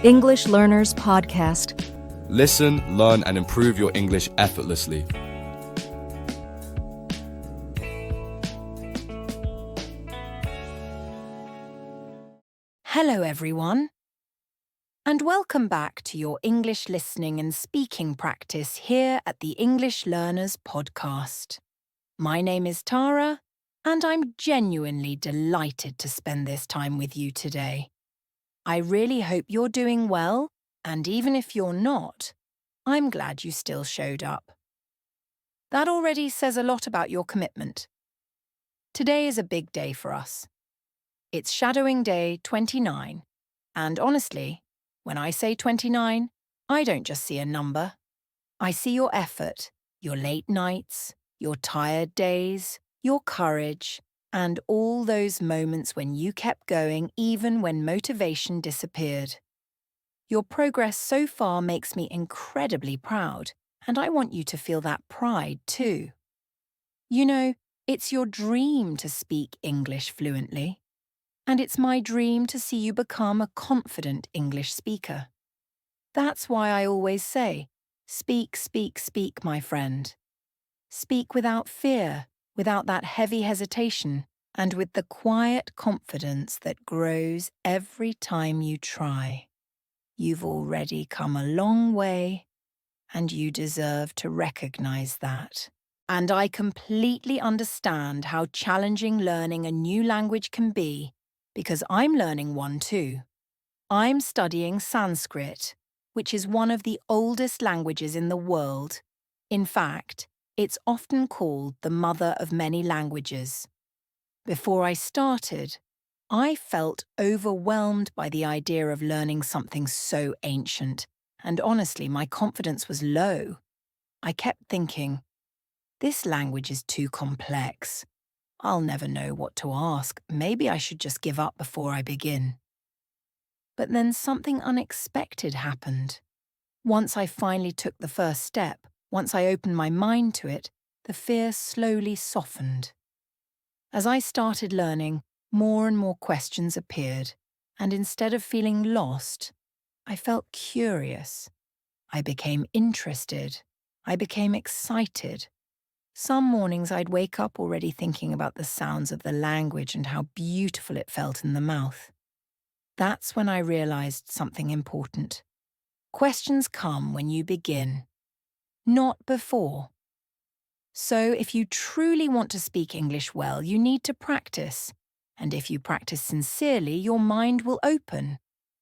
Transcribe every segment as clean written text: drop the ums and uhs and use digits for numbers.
English Learners Podcast. Listen, learn, and improve your English effortlessly. Hello, everyone, and welcome back to your English listening and speaking practice here at the English Learners Podcast. My name is Tara, and I'm genuinely delighted to spend this time with you today. I really hope you're doing well, and even if you're not, I'm glad you still showed up. That already says a lot about your commitment. Today is a big day for us. It's Shadowing Day 29, and honestly, when I say 29, I don't just see a number. I see your effort, your late nights, your tired days, your courage, and all those moments when you kept going even when motivation disappeared. Your progress so far makes me incredibly proud, and I want you to feel that pride too. You know, it's your dream to speak English fluently. And it's my dream to see you become a confident English speaker. That's why I always say, speak, speak, speak, my friend. Speak without fear, without that heavy hesitation, and with the quiet confidence that grows every time you try. You've already come a long way, and you deserve to recognize that. And I completely understand how challenging learning a new language can be, because I'm learning one too. I'm studying Sanskrit, which is one of the oldest languages in the world. In fact, it's often called the mother of many languages. Before I started, I felt overwhelmed by the idea of learning something so ancient, and honestly, my confidence was low. I kept thinking, this language is too complex. I'll never know what to ask. Maybe I should just give up before I begin. But then something unexpected happened. Once I finally took the first step, once I opened my mind to it, the fear slowly softened. As I started learning, more and more questions appeared, and instead of feeling lost, I felt curious. I became interested. I became excited. Some mornings I'd wake up already thinking about the sounds of the language and how beautiful it felt in the mouth. That's when I realized something important. Questions come when you begin, not before. So if you truly want to speak English well, you need to practice. And if you practice sincerely, your mind will open.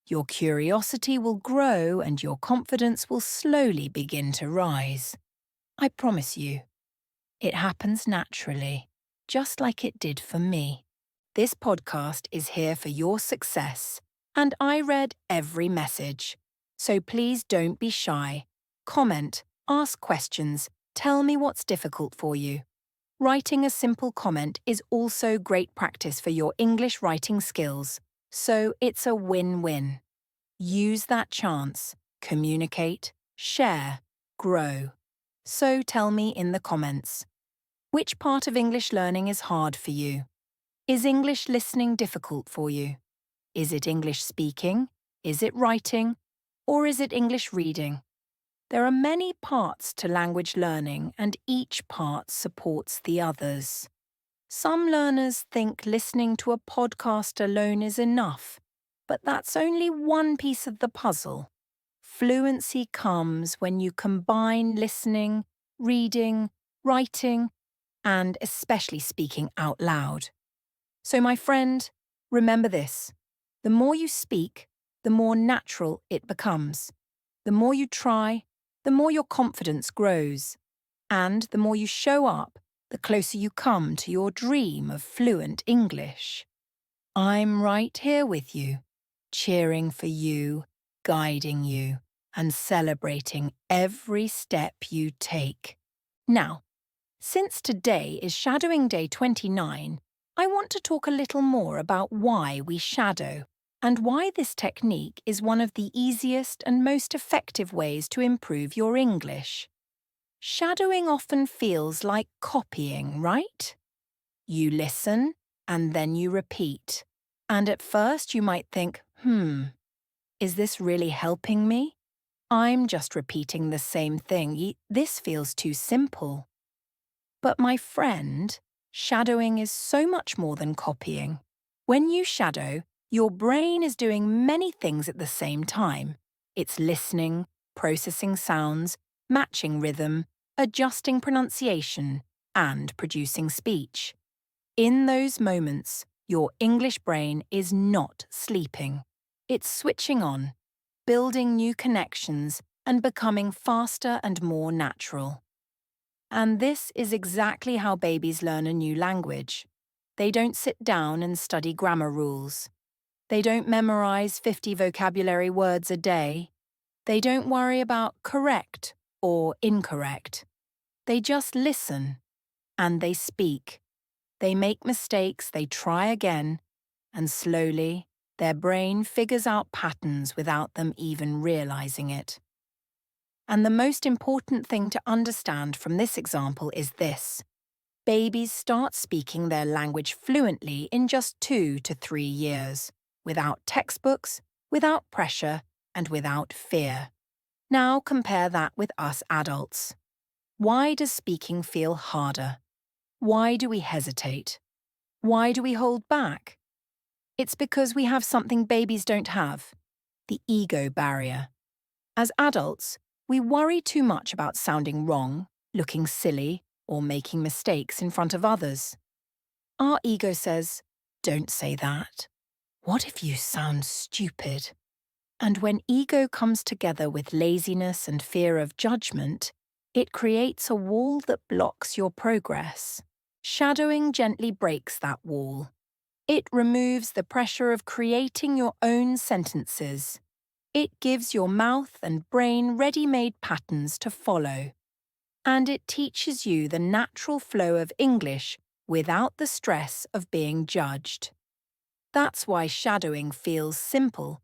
Your curiosity will grow and your confidence will slowly begin to rise. I promise you. It happens naturally, just like it did for me. This podcast is here for your success, and I read every message. So please don't be shy. Comment, ask questions, tell me what's difficult for you. Writing a simple comment is also great practice for your English writing skills, so it's a win-win. Use that chance, communicate, share, grow. So tell me in the comments. Which part of English learning is hard for you? Is English listening difficult for you? Is it English speaking? Is it writing? Or is it English reading? There are many parts to language learning, and each part supports the others. Some learners think listening to a podcast alone is enough, but that's only one piece of the puzzle. Fluency comes when you combine listening, reading, writing, and especially speaking out loud. So my friend, remember this. The more you speak, the more natural it becomes. The more you try, the more your confidence grows. And the more you show up, the closer you come to your dream of fluent English. I'm right here with you, cheering for you, guiding you, and celebrating every step you take. Now, since today is Shadowing Day 29, I want to talk a little more about why we shadow and why this technique is one of the easiest and most effective ways to improve your English. Shadowing often feels like copying, right? You listen and then you repeat. And at first you might think, Is this really helping me? I'm just repeating the same thing. This feels too simple. But my friend, shadowing is so much more than copying. When you shadow, your brain is doing many things at the same time. It's listening, processing sounds, matching rhythm, adjusting pronunciation, and producing speech. In those moments, your English brain is not sleeping. It's switching on, building new connections, and becoming faster and more natural. And this is exactly how babies learn a new language. They don't sit down and study grammar rules. They don't memorize 50 vocabulary words a day. They don't worry about correct or incorrect. They just listen, and they speak. They make mistakes, they try again, and slowly, their brain figures out patterns without them even realizing it. And the most important thing to understand from this example is this. Babies start speaking their language fluently in just 2 to 3 years, without textbooks, without pressure, and without fear. Now compare that with us adults. Why does speaking feel harder? Why do we hesitate? Why do we hold back? It's because we have something babies don't have, the ego barrier. As adults, we worry too much about sounding wrong, looking silly, or making mistakes in front of others. Our ego says, "Don't say that. What if you sound stupid?" And when ego comes together with laziness and fear of judgment, it creates a wall that blocks your progress. Shadowing gently breaks that wall. It removes the pressure of creating your own sentences. It gives your mouth and brain ready-made patterns to follow. And it teaches you the natural flow of English without the stress of being judged. That's why shadowing feels simple,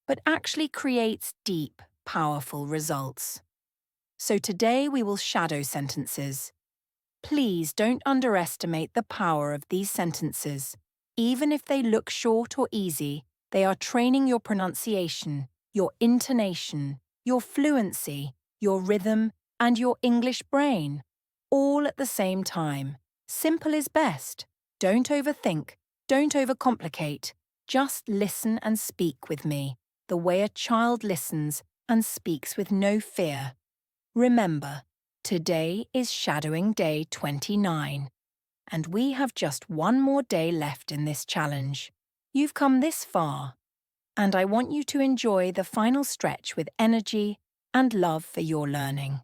but actually creates deep, powerful results. So today we will shadow sentences. Please don't underestimate the power of these sentences. Even if they look short or easy, they are training your pronunciation, your intonation, your fluency, your rhythm, and your English brain, all at the same time. Simple is best. Don't overthink, don't overcomplicate. Just listen and speak with me, the way a child listens and speaks with no fear. Remember, today is shadowing day 29, and we have just one more day left in this challenge. You've come this far, and I want you to enjoy the final stretch with energy and love for your learning.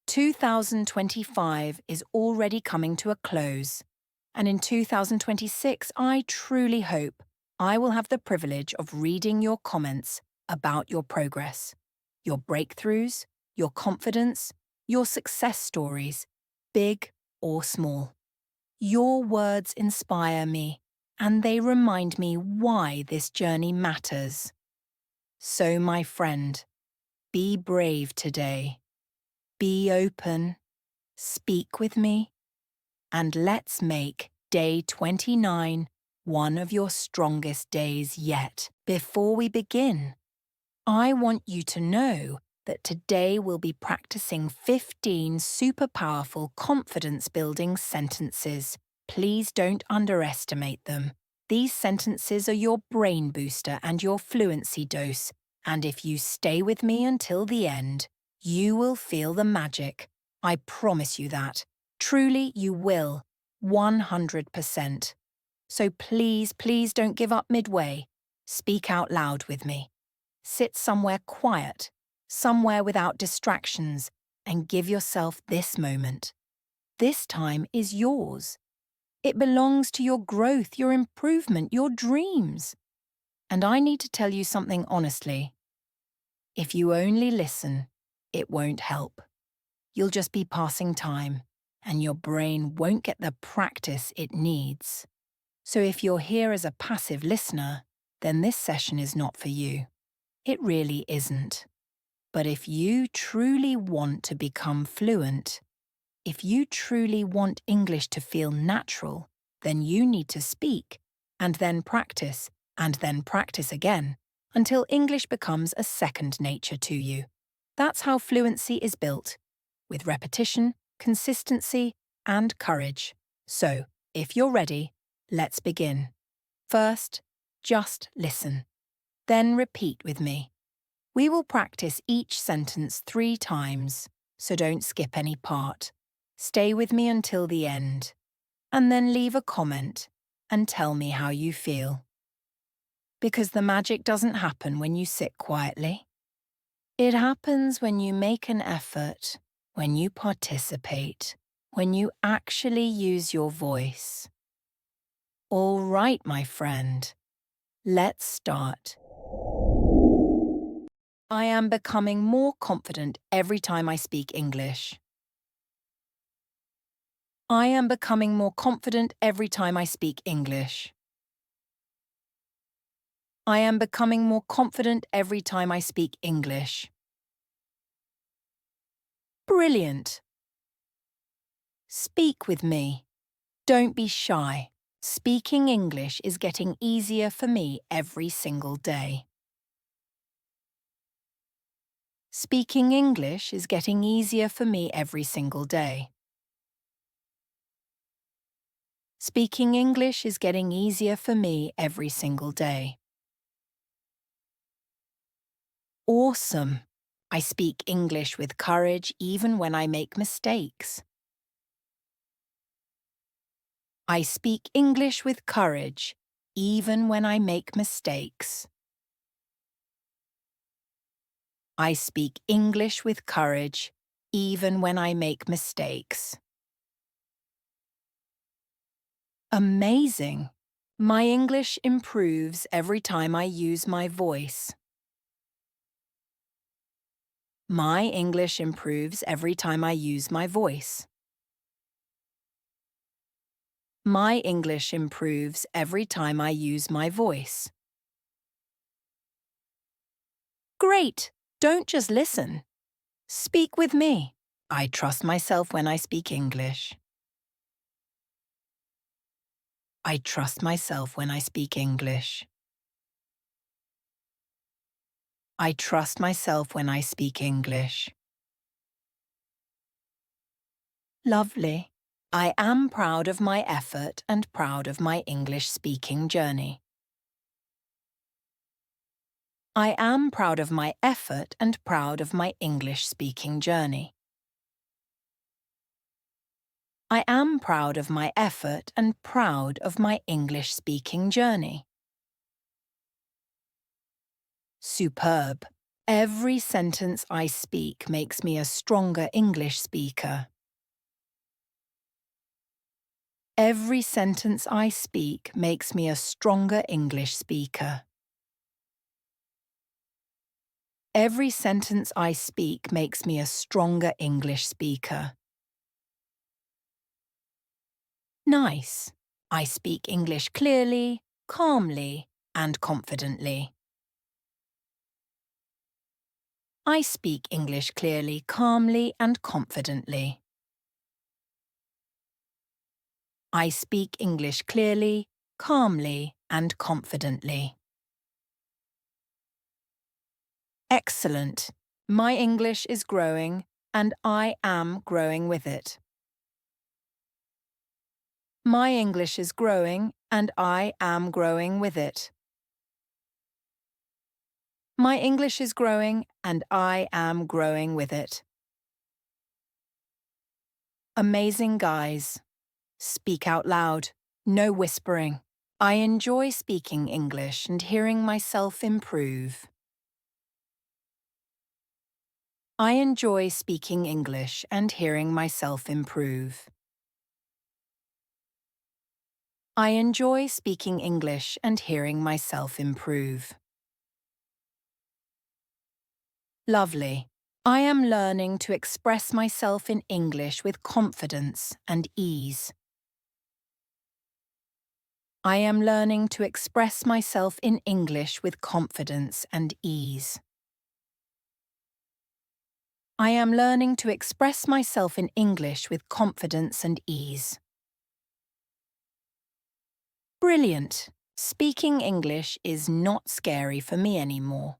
2025 is already coming to a close, and in 2026 I truly hope I will have the privilege of reading your comments about your progress, your breakthroughs, your confidence, your success stories, big or small. Your words inspire me, and they remind me why this journey matters. So, my friend, be brave today. Be open, speak with me, and let's make day 29 one of your strongest days yet. Before we begin, I want you to know that today we'll be practicing 15 super powerful confidence-building sentences. Please don't underestimate them. These sentences are your brain booster and your fluency dose, and if you stay with me until the end, you will feel the magic. I promise you that. Truly, you will. 100%. So please, please don't give up midway. Speak out loud with me. Sit somewhere quiet, somewhere without distractions, and give yourself this moment. This time is yours. It belongs to your growth, your improvement, your dreams. And I need to tell you something honestly. If you only listen, it won't help. You'll just be passing time, and your brain won't get the practice it needs. So if you're here as a passive listener, then this session is not for you. It really isn't. But if you truly want to become fluent, if you truly want English to feel natural, then you need to speak, and then practice again, until English becomes a second nature to you. That's how fluency is built, with repetition, consistency, and courage. So, if you're ready, let's begin. First, just listen. Then repeat with me. We will practice each sentence 3 times, so don't skip any part. Stay with me until the end, and then leave a comment and tell me how you feel. Because the magic doesn't happen when you sit quietly. It happens when you make an effort, when you participate, when you actually use your voice. All right, my friend. Let's start. I am becoming more confident every time I speak English. I am becoming more confident every time I speak English. I am becoming more confident every time I speak English. Brilliant. Speak with me. Don't be shy. Speaking English is getting easier for me every single day. Speaking English is getting easier for me every single day. Speaking English is getting easier for me every single day. Awesome! I speak English with courage even when I make mistakes. I speak English with courage even when I make mistakes. I speak English with courage even when I make mistakes. Amazing! My English improves every time I use my voice. My English improves every time I use my voice. My English improves every time I use my voice. Great! Don't just listen. Speak with me. I trust myself when I speak English. I trust myself when I speak English. I trust myself when I speak English. Lovely. I am proud of my effort and proud of my English speaking journey. I am proud of my effort and proud of my English speaking journey. I am proud of my effort and proud of my English speaking journey. Superb. Every sentence I speak makes me a stronger English speaker. Every sentence I speak makes me a stronger English speaker. Every sentence I speak makes me a stronger English speaker. Nice. I speak English clearly, calmly, and confidently. I speak English clearly, calmly, and confidently. I speak English clearly, calmly, and confidently. Excellent. My English is growing, and I am growing with it. My English is growing, and I am growing with it. My English is growing, and I am growing with it. Amazing, guys. Speak out loud. No whispering. I enjoy speaking English and hearing myself improve. I enjoy speaking English and hearing myself improve. I enjoy speaking English and hearing myself improve. Lovely. I am learning to express myself in English with confidence and ease. I am learning to express myself in English with confidence and ease. I am learning to express myself in English with confidence and ease. Brilliant. Speaking English is not scary for me anymore.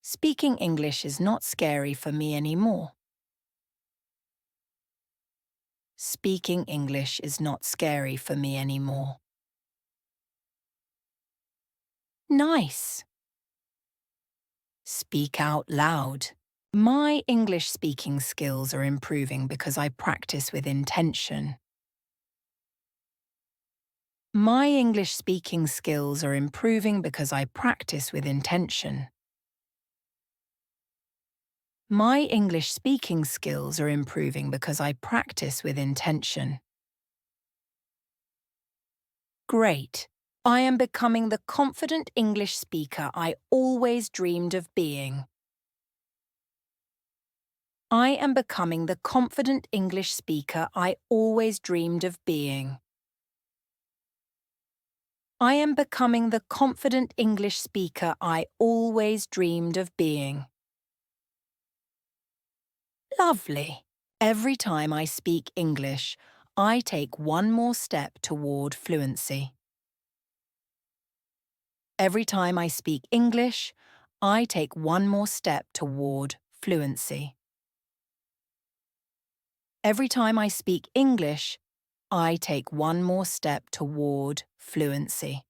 Speaking English is not scary for me anymore. Speaking English is not scary for me anymore. Nice. Speak out loud. My English speaking skills are improving because I practice with intention. My English speaking skills are improving because I practice with intention. My English speaking skills are improving because I practice with intention. Great. I am becoming the confident English speaker I always dreamed of being. I am becoming the confident English speaker I always dreamed of being. I am becoming the confident English speaker I always dreamed of being. Lovely. Every time I speak English, I take one more step toward fluency. Every time I speak English, I take one more step toward fluency. Every time I speak English, I take one more step toward fluency.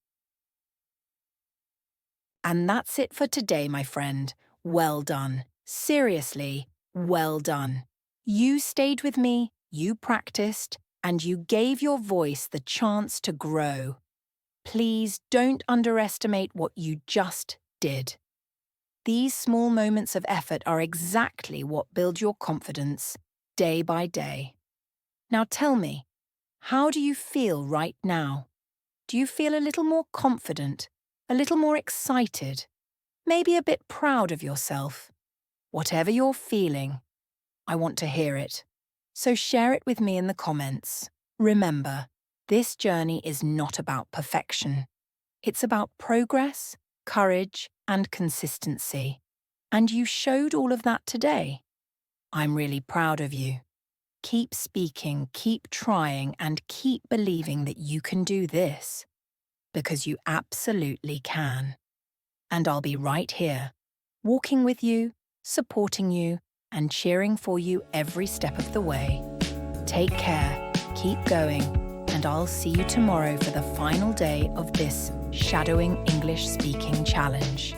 And that's it for today, my friend. Well done. Seriously, well done. You stayed with me, you practiced, and you gave your voice the chance to grow. Please don't underestimate what you just did. These small moments of effort are exactly what build your confidence day by day. Now tell me, how do you feel right now? Do you feel a little more confident, a little more excited, maybe a bit proud of yourself? Whatever you're feeling, I want to hear it. So share it with me in the comments. Remember, this journey is not about perfection. It's about progress, courage, and consistency. And you showed all of that today. I'm really proud of you. Keep speaking, keep trying, and keep believing that you can do this. Because you absolutely can. And I'll be right here, walking with you, supporting you, and cheering for you every step of the way. Take care, keep going, and I'll see you tomorrow for the final day of this Shadowing English Speaking Challenge.